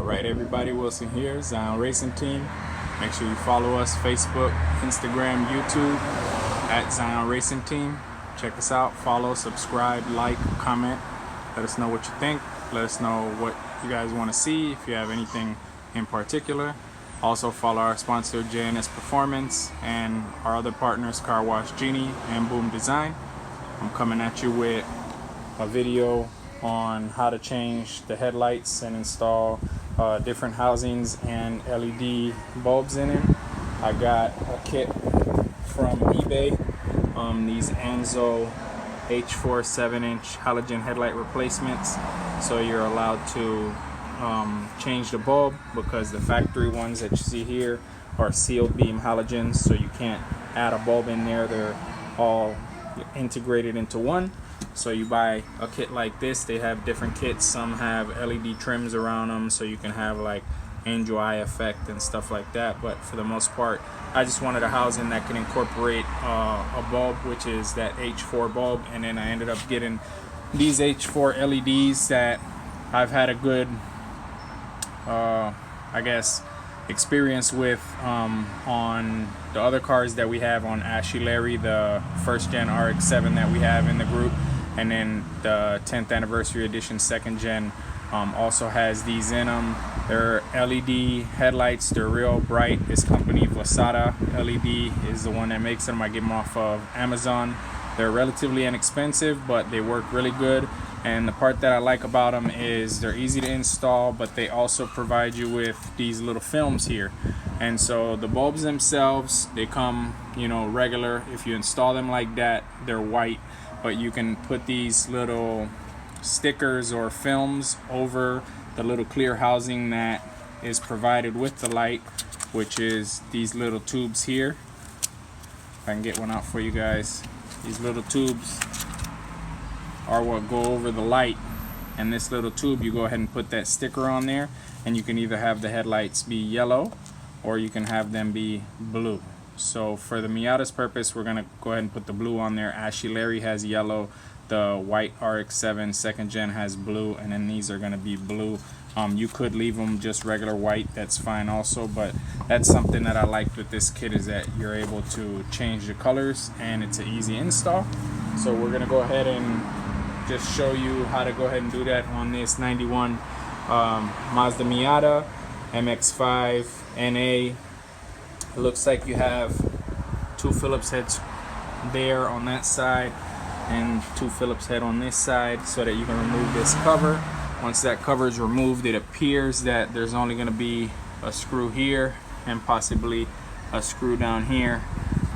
Alright everybody, Wilson here, Zion Racing Team. Make sure you follow us Facebook, Instagram, YouTube at Zion Racing Team. Check us out, follow, subscribe, like, comment. Let us know what you think. Let us know what you guys want to see, if you have anything in particular. Also follow our sponsor JNS Performance and our other partners Car Wash Genie and Boom Design. I'm coming at you with a video on how to change the headlights and install different housings and LED bulbs in it. I got a kit from eBay, these Anzo H4 7-inch halogen headlight replacements, so you're allowed to change the bulb, because the factory ones that you see here are sealed beam halogens, so you can't add a bulb in there. They're all integrated into one. So you buy a kit like this. They have different kits. Some have LED trims around them, so you can have like angel eye effect and stuff like that. But for the most part, I just wanted a housing that can incorporate a bulb, which is that H4 bulb. And then I ended up getting these H4 LEDs that I've had a good I guess experience with on the other cars that we have on Ashy Larry, the first gen RX-7 that we have in the group, and then the 10th anniversary edition 2nd gen also has these in them. They're LED headlights, they're real bright. This company Vasada LED is the one that makes them. I get them off of Amazon. They're relatively inexpensive, but they work really good. And the part that I like about them is they're easy to install, but they also provide you with these little films here. And so the bulbs themselves, they come, regular. If you install them like that, they're white, but you can put these little stickers or films over the little clear housing that is provided with the light, which is these little tubes here. If I can get one out for you guys. These little tubes are what go over the light, and this little tube, you go ahead and put that sticker on there, and you can either have the headlights be yellow or you can have them be blue. So for the Miata's purpose, we're gonna go ahead and put the blue on there. Ashy Larry has yellow, the white RX-7 2nd gen has blue, and then these are gonna be blue. You could leave them just regular white, that's fine also, but that's something that I liked with this kit, is that you're able to change the colors and it's an easy install. So we're gonna go ahead and just show you how to go ahead and do that on this 91 Mazda Miata MX-5 NA. It looks like you have 2 Phillips heads there on that side and 2 Phillips head on this side, so that you can remove this cover. Once that cover is removed, it appears that there's only going to be a screw here and possibly a screw down here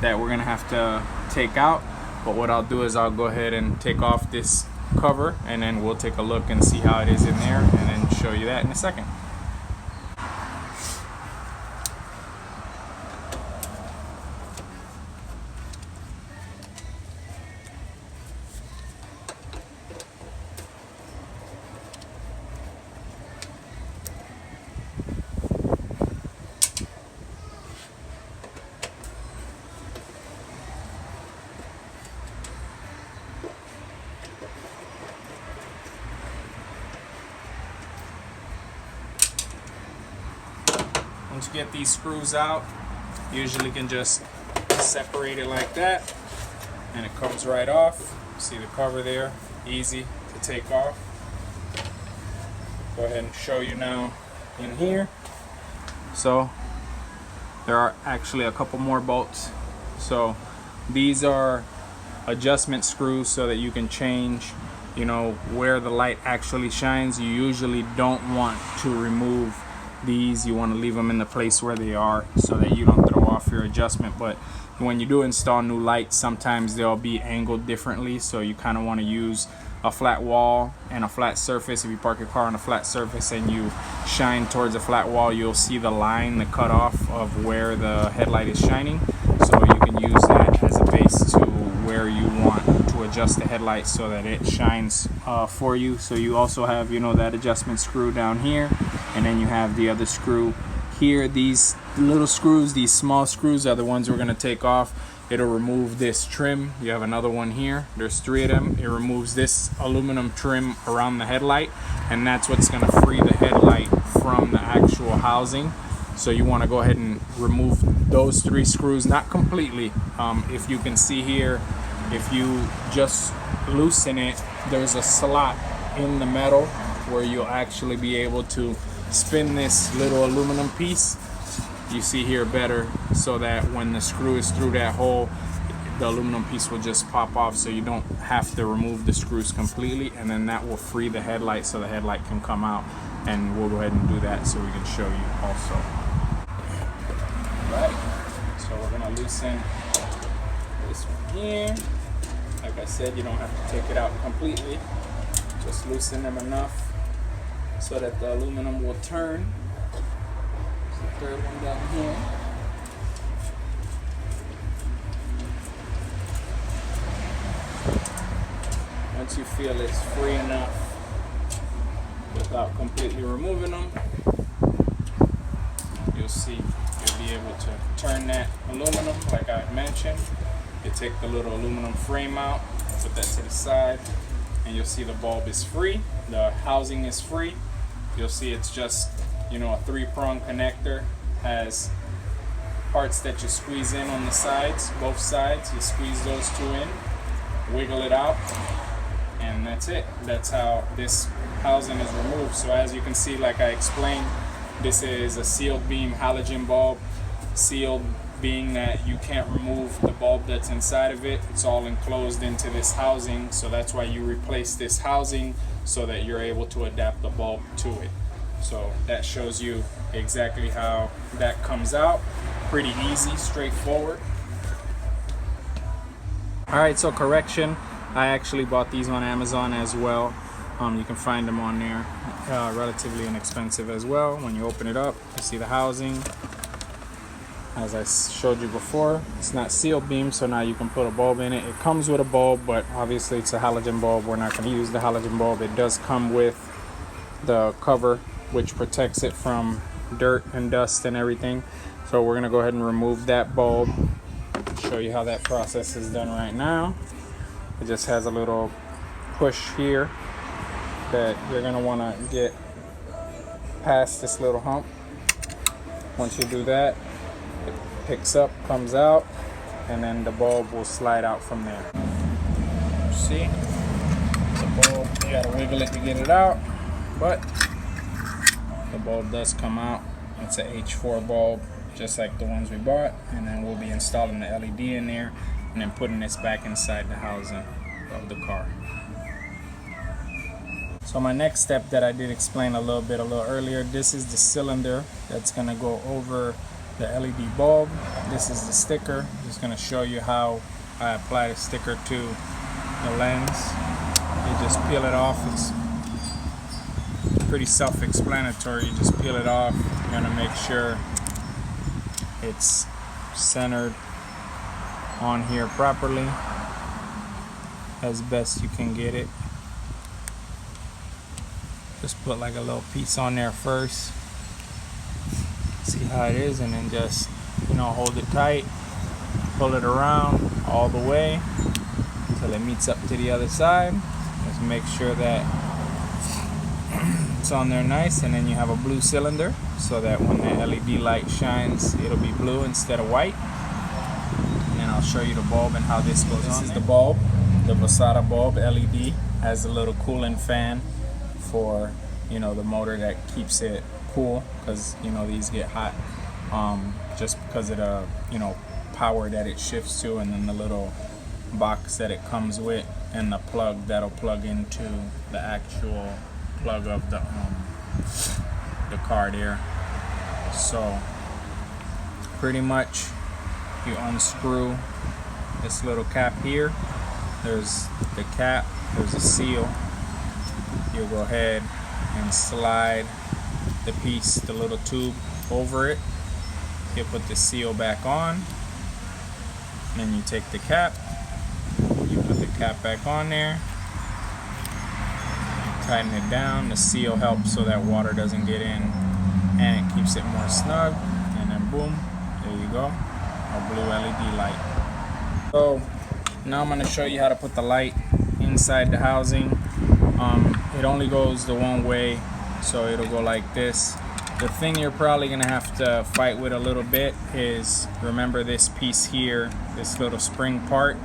that we're going to have to take out. But what I'll do is I'll go ahead and take off this cover, and then we'll take a look and see how it is in there, and then show you that in a second. Once you get these screws out, you usually can just separate it like that, and it comes right off. See the cover there, easy to take off. Go ahead and show you now in here. So there are actually a couple more bolts. So these are adjustment screws so that you can change where the light actually shines. You usually don't want to remove these. You want to leave them in the place where they are so that you don't throw off your adjustment. But when you do install new lights, sometimes they'll be angled differently, so you kind of want to use a flat wall and a flat surface. If you park your car on a flat surface and you shine towards a flat wall, you'll see the line, the cutoff of where the headlight is shining. So you can use that as a base to where you want to adjust the headlight so that it shines for you. So you also have that adjustment screw down here, and then you have the other screw here. These little screws, these small screws, are the ones we're going to take off. It'll remove this trim. You have another one here. There's 3 of them. It removes this aluminum trim around the headlight, and that's what's going to free the headlight from the housing. So you want to go ahead and remove those 3 screws, not completely. If you can see here, if you just loosen it, there's a slot in the metal where you'll actually be able to spin this little aluminum piece. You see here better, so that when the screw is through that hole, the aluminum piece will just pop off, so you don't have to remove the screws completely, and then that will free the headlight so the headlight can come out. And we'll go ahead and do that so we can show you also. Right, so we're gonna loosen this one here. Like I said, you don't have to take it out completely, just loosen them enough so that the aluminum will turn. There's the 3rd one down here. Once you feel it's free enough without completely removing them, you'll see you'll be able to turn that aluminum like I mentioned. You take the little aluminum frame out, put that to the side, and you'll see the bulb is free, the housing is free. You'll see it's just, you know, a 3-prong connector, has parts that you squeeze in on the sides, both sides. You squeeze those 2 in, wiggle it out, and that's it. That's how this housing is removed. So as you can see, like I explained, this is a sealed beam halogen bulb. Sealed being that you can't remove the bulb that's inside of it. It's all enclosed into this housing, so that's why you replace this housing so that you're able to adapt the bulb to it. So that shows you exactly how that comes out. Pretty easy, straightforward. Alright, so correction, I actually bought these on Amazon as well. You can find them on there, relatively inexpensive as well. When you open it up, you see the housing. As I showed you before, it's not sealed beam, so now you can put a bulb in it. It comes with a bulb, but obviously it's a halogen bulb. We're not going to use the halogen bulb. It does come with the cover, which protects it from dirt and dust and everything. So we're going to go ahead and remove that bulb. Show you how that process is done right now. It just has a little push here that you're going to want to get past this little hump. Once you do that, it picks up, comes out, and then the bulb will slide out from there. See? The bulb, you gotta wiggle it to get it out, but the bulb does come out. It's a H4 bulb, just like the ones we bought, and then we'll be installing the LED in there and then putting this back inside the housing of the car. So my next step that I did explain a little earlier, this is the cylinder that's gonna go over the LED bulb. This is the sticker. Just going to show you how I apply the sticker to the lens. You just peel it off. It's pretty self-explanatory. You just peel it off. You're going to make sure it's centered on here properly as best you can get it. Just put like a little piece on there first. See how it is, and then just, you know, hold it tight, pull it around all the way until it meets up to the other side. Just make sure that it's on there nice, and then you have a blue cylinder so that when the LED light shines, it'll be blue instead of white. And then I'll show you the bulb and how this goes on. This is the bulb, the Mazda bulb LED. Has a little cooling fan for, you know, the motor that keeps it cool, because, you know, these get hot just because of the, you know, power that it shifts to, and then the little box that it comes with, and the plug that'll plug into the actual plug of the car there. So pretty much you unscrew this little cap here. There's the cap, there's a seal. You'll go ahead and slide the piece, the little tube, over it. You put the seal back on, and then you take the cap, you put the cap back on there, tighten it down. The seal helps so that water doesn't get in, and it keeps it more snug, and then boom, there you go, a blue LED light. So now I'm going to show you how to put the light inside the housing. It only goes the one way, so it'll go like this. The thing you're probably gonna have to fight with a little bit is, remember this piece here, this little spring part.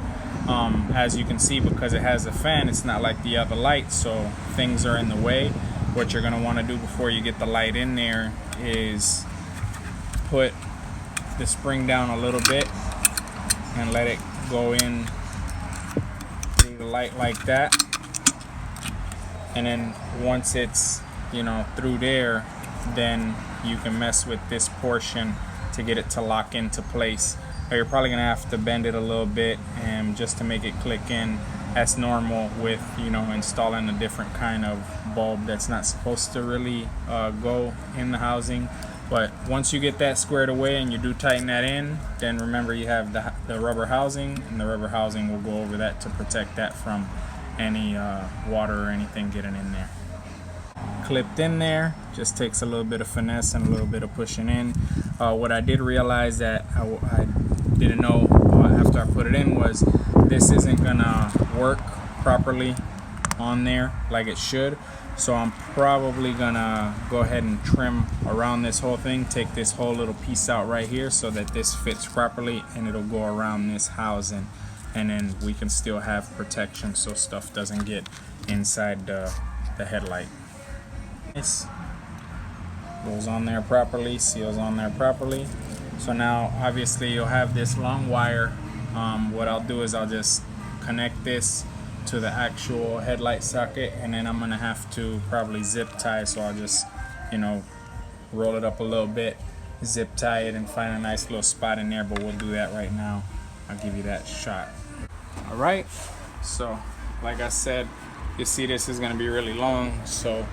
As you can see, because it has a fan, it's not like the other light, so things are in the way. What you're gonna wanna do before you get the light in there is put the spring down a little bit and let it go in through the light like that. And then once it's, you know, through there, then you can mess with this portion to get it to lock into place. But you're probably gonna have to bend it a little bit and just to make it click in. That's normal with, you know, installing a different kind of bulb that's not supposed to really go in the housing. But once you get that squared away and you do tighten that in, then remember you have the rubber housing, and the rubber housing will go over that to protect that from any water or anything getting in there. Clipped in there, just takes a little bit of finesse and a little bit of pushing in. What I did realize that I didn't know after I put it in was this isn't gonna work properly on there like it should. So I'm probably gonna go ahead and trim around this whole thing, take this whole little piece out right here so that this fits properly, and it'll go around this housing, and then we can still have protection so stuff doesn't get inside the headlight. This goes on there properly, seals on there properly. So now obviously you'll have this long wire. What I'll do is I'll just connect this to the actual headlight socket, and then I'm gonna have to probably zip tie. So I'll just, you know, roll it up a little bit, zip tie it, and find a nice little spot in there, but we'll do that right now. I'll give you that shot. All right, so like I said, you see this is gonna be really long, so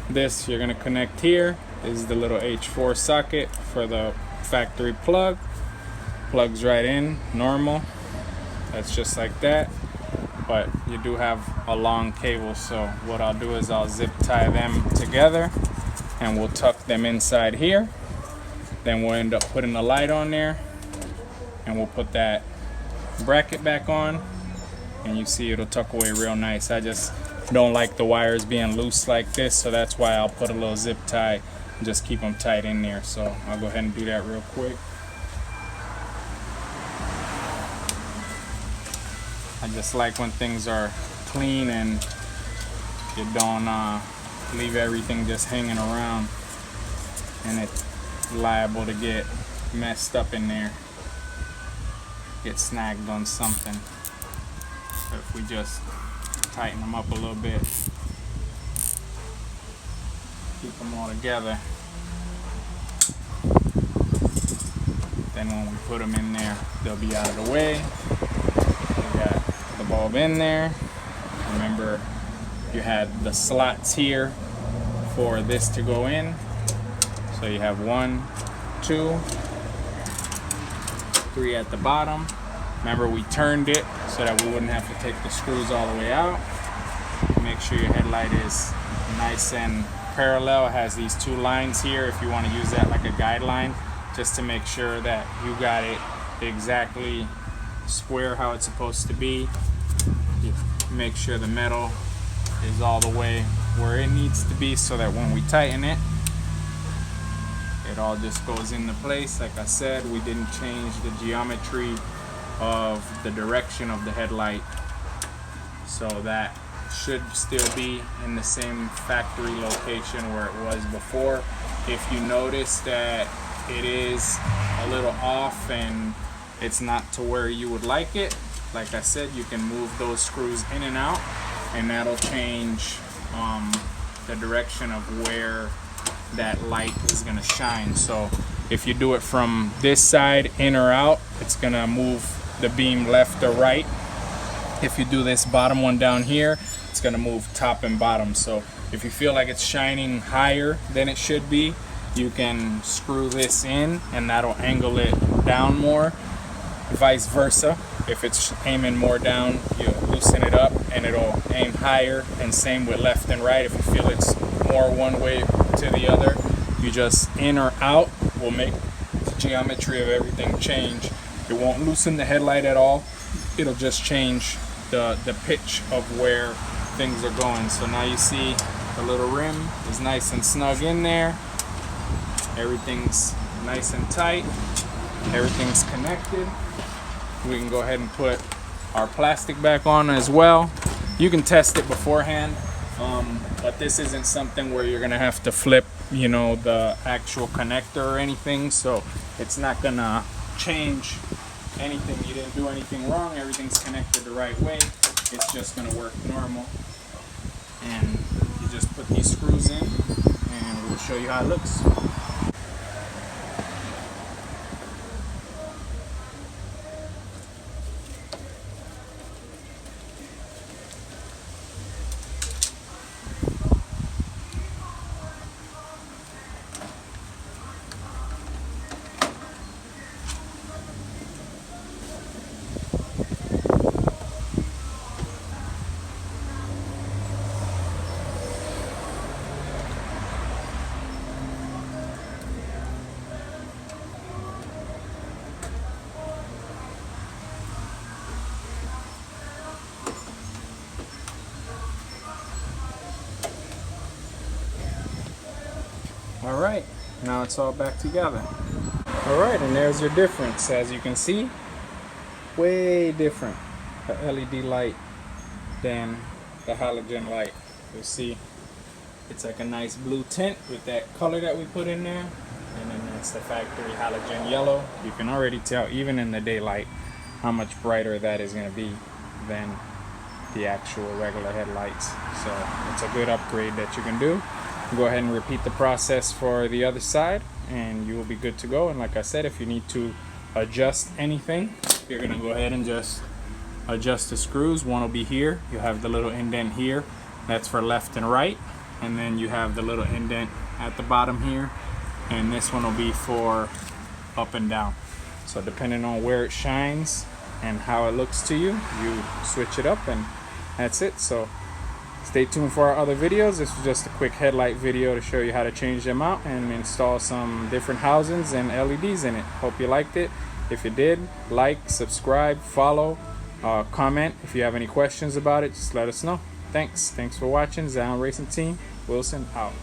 this you're gonna connect here is the little H4 socket for the factory plug. Plugs right in, normal. That's just like that. But you do have a long cable, so what I'll do is I'll zip tie them together and we'll tuck them inside here. Then we'll end up putting the light on there, and we'll put that bracket back on, and you see it'll tuck away real nice. I just don't like the wires being loose like this, so that's why I'll put a little zip tie and just keep them tight in there. So I'll go ahead and do that real quick. I just like when things are clean and you don't leave everything just hanging around and it's liable to get messed up in there, get snagged on something. So if we just tighten them up a little bit, keep them all together, then when we put them in there, they'll be out of the way. We got the bulb in there. Remember, you had the slots here for this to go in. So you have 1, 2, 3 at the bottom. Remember, we turned it so that we wouldn't have to take the screws all the way out. Make sure your headlight is nice and parallel. It has these 2 lines here if you want to use that like a guideline, just to make sure that you got it exactly square how it's supposed to be. You make sure the metal is all the way where it needs to be so that when we tighten it, it all just goes into place. Like I said, we didn't change the geometry of the direction of the headlight, so that should still be in the same factory location where it was before. If you notice that it is a little off and it's not to where you would like it, like I said, you can move those screws in and out, and that'll change the direction of where that light is gonna shine. So if you do it from this side in or out, it's gonna move the beam left or right. If you do this bottom one down here, it's gonna move top and bottom. So if you feel like it's shining higher than it should be, you can screw this in and that'll angle it down more. Vice versa, if it's aiming more down, you loosen it up and it'll aim higher, and same with left and right. If you feel it's more one way to the other, you just in or out will make the geometry of everything change. It won't loosen the headlight at all. It'll just change the pitch of where things are going. So now you see the little rim is nice and snug in there. Everything's nice and tight. Everything's connected. We can go ahead and put our plastic back on as well. You can test it beforehand, but this isn't something where you're gonna have to flip, you know, the actual connector or anything, so it's not gonna change anything. You didn't do anything wrong. Everything's connected the right way. It's just gonna work normal. And you just put these screws in, and we'll show you how it looks. Alright, now it's all back together. Alright, and there's your difference. As you can see, way different, the LED light than the halogen light. You see, it's like a nice blue tint with that color that we put in there, and then that's the factory halogen yellow. You can already tell, even in the daylight, how much brighter that is going to be than the actual regular headlights. So it's a good upgrade that you can do. Go ahead and repeat the process for the other side, and you will be good to go. And like I said, if you need to adjust anything, you're going to go ahead and just adjust the screws. One will be here. You have the little indent here. That's for left and right. And then you have the little indent at the bottom here. And this one will be for up and down. So depending on where it shines and how it looks to you, you switch it up, and that's it. So stay tuned for our other videos. This was just a quick headlight video to show you how to change them out and install some different housings and LEDs in it. Hope you liked it. If you did, like, subscribe, follow, comment. If you have any questions about it, just let us know. Thanks for watching. Zion Racing Team, Wilson out.